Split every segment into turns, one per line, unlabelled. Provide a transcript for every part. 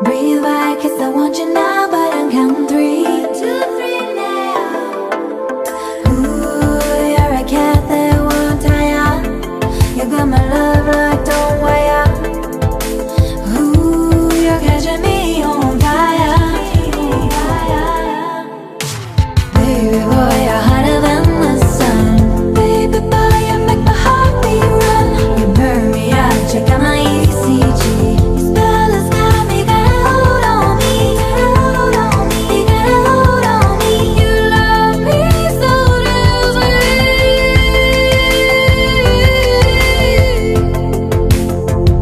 Breathe right, 'cause I want you now, but I'm counting 3, 2, 3 now. Ooh, you're a cat that won't tire. You got my love like don't wire. Ooh, you're catching me on fire. Baby boy, you're hotter than the sun. Baby boy, you make my heartbeat run. You burn me out, check out my ECG. Your spell has got me, got a hold on me, got a hold on me, got a hold on me. You love me so desperately.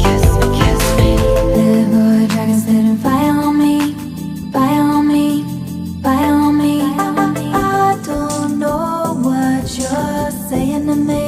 Kiss me, kiss me. Little boy, dragon setting fire on me, fire on me, fire on me. I don't know what you're saying to me.